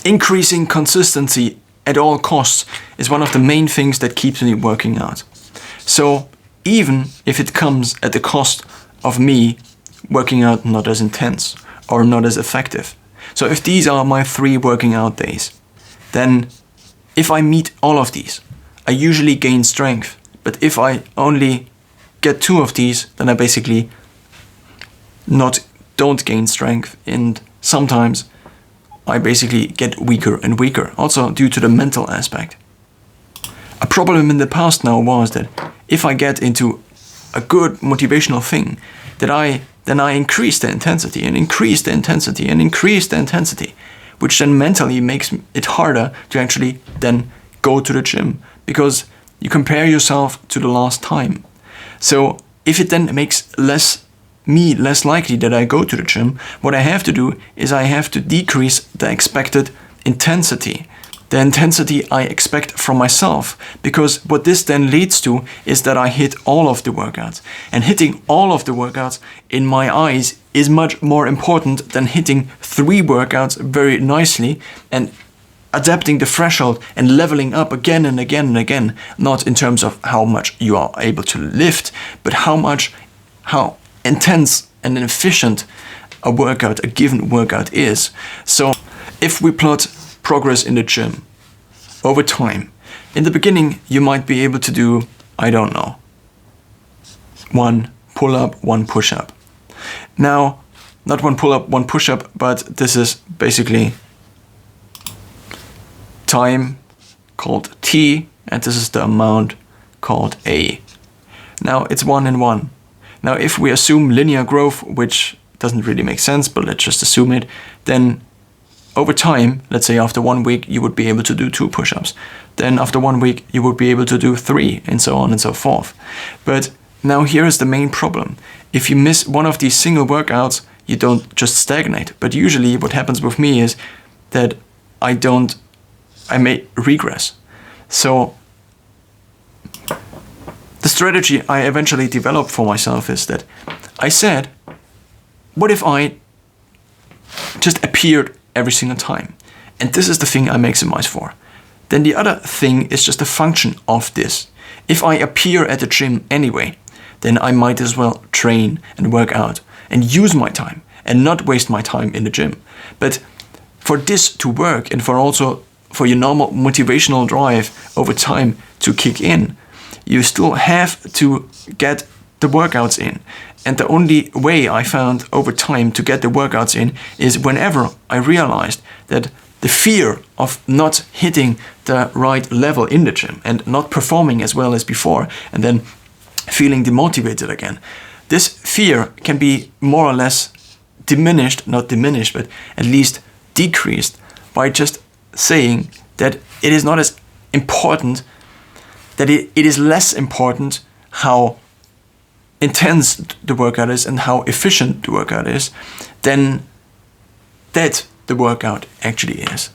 increasing consistency at all costs is one of the main things that keeps me working out. So even if it comes at the cost of me working out not as intense or not as effective. So if these are my 3 working out days, then if I meet all of these, I usually gain strength. But if I only get 2 of these, then I basically don't gain strength, and sometimes I basically get weaker and weaker, also due to the mental aspect. A problem in the past now was that if I get into a good motivational thing, then I increase the intensity and increase the intensity and increase the intensity, which then mentally makes it harder to actually then go to the gym, because you compare yourself to the last time. So if it then makes me less likely that I go to the gym, what I have to do is I have to decrease the expected intensity. The intensity I expect from myself, because what this then leads to is that I hit all of the workouts. And hitting all of the workouts in my eyes is much more important than hitting 3 workouts very nicely and adapting the threshold and leveling up again and again and again, not in terms of how much you are able to lift, but how intense and efficient a given workout is. So if we plot progress in the gym over time, in the beginning you might be able to do, I don't know, 1 pull-up, 1 push-up. Now, not 1 pull-up, 1 push-up, but this is basically time called T, and this is the amount called A. Now it's 1 and 1. Now if we assume linear growth, which doesn't really make sense, but let's just assume it, then over time, let's say after 1 week, you would be able to do 2 push-ups. Then after 1 week, you would be able to do 3, and so on and so forth. But now here is the main problem. If you miss one of these single workouts, you don't just stagnate. But usually what happens with me is that I may regress. So the strategy I eventually developed for myself is that I said, what if I just appeared every single time? And this is the thing I maximize for. Then the other thing is just a function of this. If I appear at the gym anyway, then I might as well train and work out and use my time and not waste my time in the gym. But for this to work, and for your normal motivational drive over time to kick in, you still have to get the workouts in. And the only way I found over time to get the workouts in is whenever I realized that the fear of not hitting the right level in the gym and not performing as well as before, and then feeling demotivated again. This fear can be more or less not diminished, but at least decreased by just saying that it is not as important, that it is less important how intense the workout is and how efficient the workout is than that the workout actually is.